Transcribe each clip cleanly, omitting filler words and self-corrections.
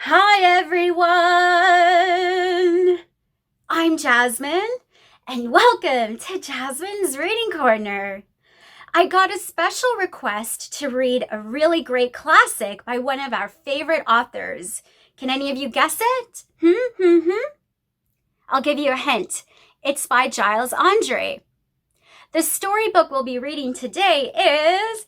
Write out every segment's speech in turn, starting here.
Hi everyone! I'm Jasmine, and welcome to Jasmine's Reading Corner. I got a special request to read a really great classic by one of our favorite authors. Can any of you guess it? I'll give you a hint. It's by Giles Andreae. The storybook we'll be reading today is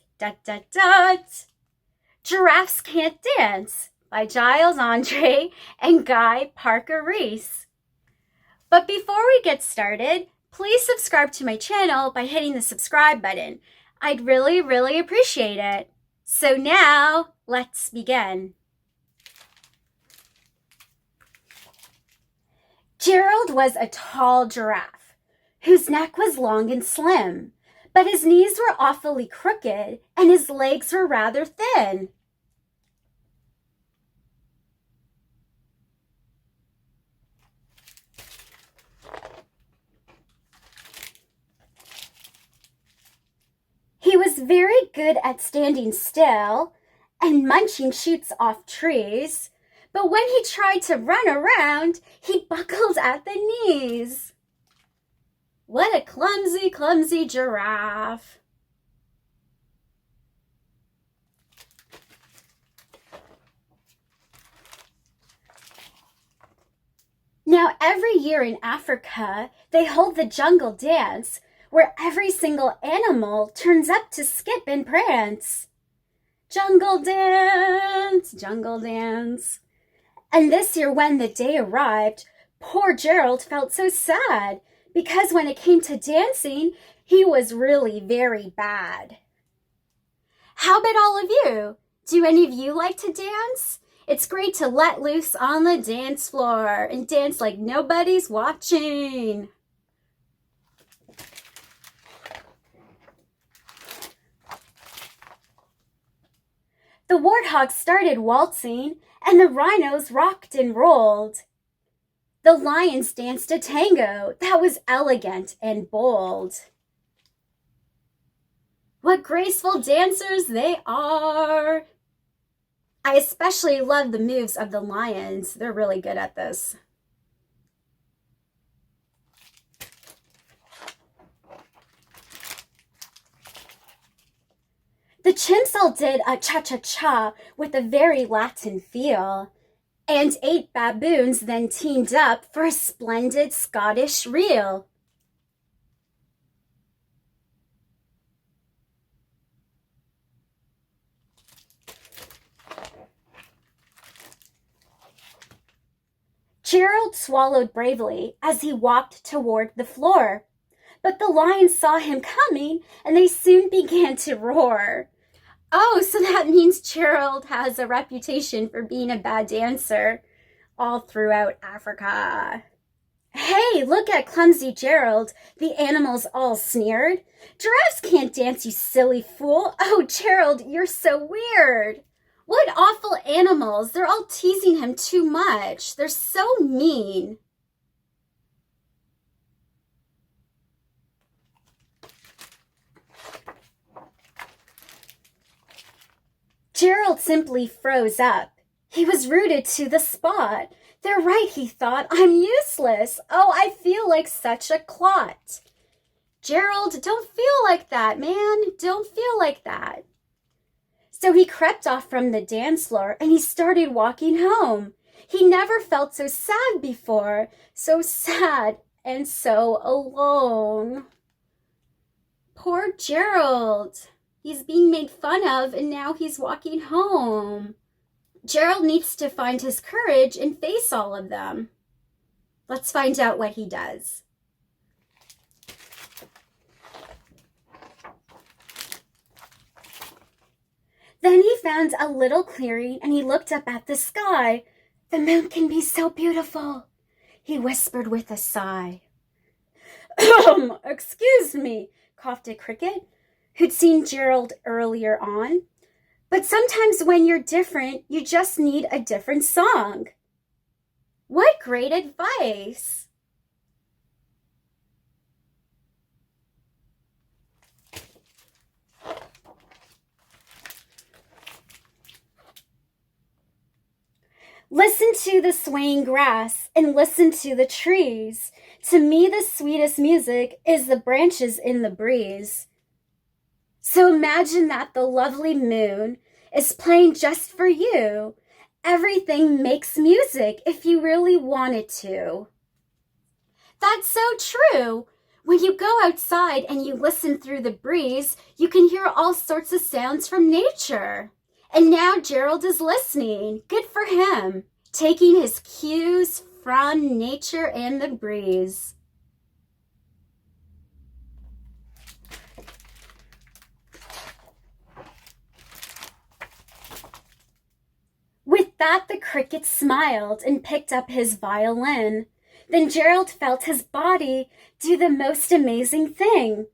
Giraffes Can't Dance by Giles Andreae and Guy Parker-Rees. But before we get started, please subscribe to my channel by hitting the subscribe button. I'd really appreciate it. So now, let's begin. Gerald was a tall giraffe whose neck was long and slim, but his knees were awfully crooked and his legs were rather thin. He was very good at standing still and munching shoots off trees, but when he tried to run around, he buckled at the knees. What a clumsy giraffe. Now, every year in Africa, they hold the jungle dance, where every single animal turns up to skip and prance. Jungle dance, jungle dance. And this year when the day arrived, poor Gerald felt so sad because when it came to dancing, he was really very bad. How about all of you? Do any of you like to dance? It's great to let loose on the dance floor and dance like nobody's watching. The warthogs started waltzing, and the rhinos rocked and rolled. The lions danced a tango that was elegant and bold. What graceful dancers they are! I especially love the moves of the lions. They're really good at this. The chimps all did a cha-cha-cha with a very Latin feel, and 8 baboons then teamed up for a splendid Scottish reel. Gerald swallowed bravely as he walked toward the floor, but the lions saw him coming and they soon began to roar. Oh, so that means Gerald has a reputation for being a bad dancer all throughout Africa. Hey, look at clumsy Gerald, the animals all sneered. Giraffes can't dance, you silly fool. Oh, Gerald, you're so weird. What awful animals. They're all teasing him too much. They're so mean. Gerald simply froze up. He was rooted to the spot. They're right, he thought. I'm useless. Oh, I feel like such a clot. Gerald, don't feel like that, man. Don't feel like that. So he crept off from the dance floor and he started walking home. He never felt so sad before. So sad and so alone. Poor Gerald. He's being made fun of and now he's walking home. Gerald needs to find his courage and face all of them. Let's find out what he does. Then he found a little clearing and he looked up at the sky. The moon can be so beautiful, he whispered with a sigh. Excuse me, coughed a cricket, who'd seen Gerald earlier on. But sometimes when you're different, you just need a different song. What great advice! Listen to the swaying grass and listen to the trees. To me, the sweetest music is the branches in the breeze. So imagine that the lovely moon is playing just for you. Everything makes music if you really want it to. That's so true. When you go outside and you listen through the breeze, you can hear all sorts of sounds from nature. And now Gerald is listening. Good for him. Taking his cues from nature and the breeze. With that, the cricket smiled and picked up his violin. Then Gerald felt his body do the most amazing thing.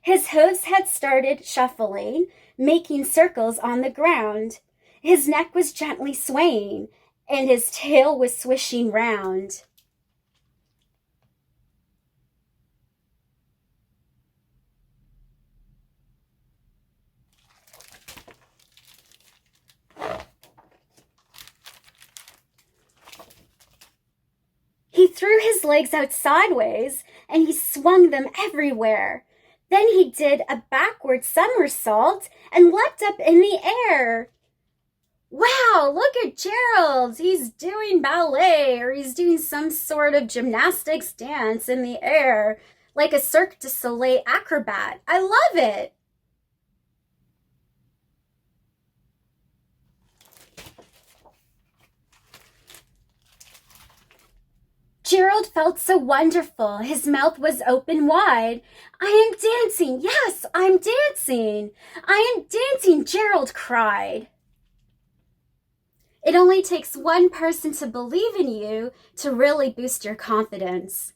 His hooves had started shuffling, making circles on the ground. His neck was gently swaying, and his tail was swishing round. He threw his legs out sideways, and he swung them everywhere. Then he did a backward somersault and leapt up in the air. Wow, look at Gerald. He's doing ballet, or he's doing some sort of gymnastics dance in the air, like a Cirque du Soleil acrobat. I love it. Gerald felt so wonderful. His mouth was open wide. I am dancing. Yes, I'm dancing. I am dancing, Gerald cried. It only takes one person to believe in you to really boost your confidence.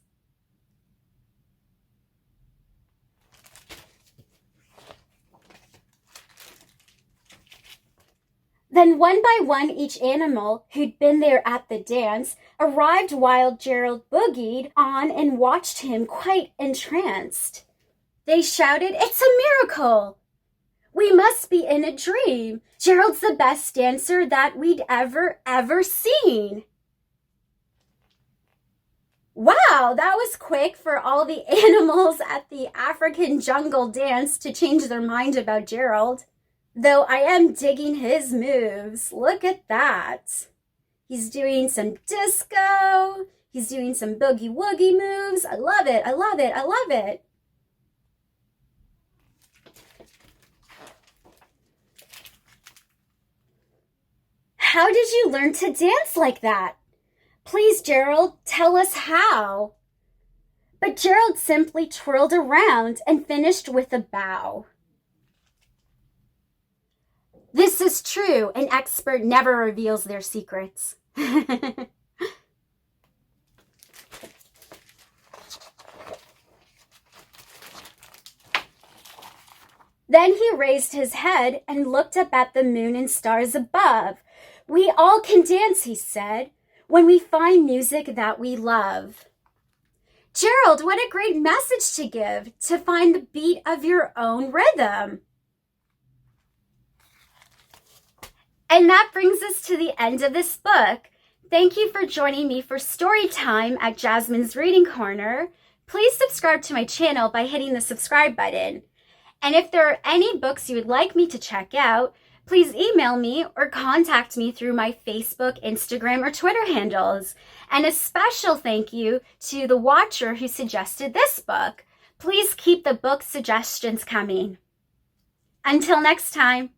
Then one by one each animal who'd been there at the dance arrived while Gerald boogied on and watched him quite entranced. They shouted, "It's a miracle! We must be in a dream. Gerald's the best dancer that we'd ever seen." Wow, that was quick for all the animals at the African jungle dance to change their mind about Gerald. Though I am digging his moves. Look at that. He's doing some disco. He's doing some boogie woogie moves. I love it. I love it. I love it. How did you learn to dance like that? Please, Gerald, tell us how. But Gerald simply twirled around and finished with a bow. This is true. An expert never reveals their secrets. Then he raised his head and looked up at the moon and stars above. We all can dance, he said, when we find music that we love. Gerald, what a great message to give, to find the beat of your own rhythm. And that brings us to the end of this book. Thank you for joining me for story time at Jasmine's Reading Corner. Please subscribe to my channel by hitting the subscribe button. And if there are any books you would like me to check out, please email me or contact me through my Facebook, Instagram, or Twitter handles. And a special thank you to the watcher who suggested this book. Please keep the book suggestions coming. Until next time.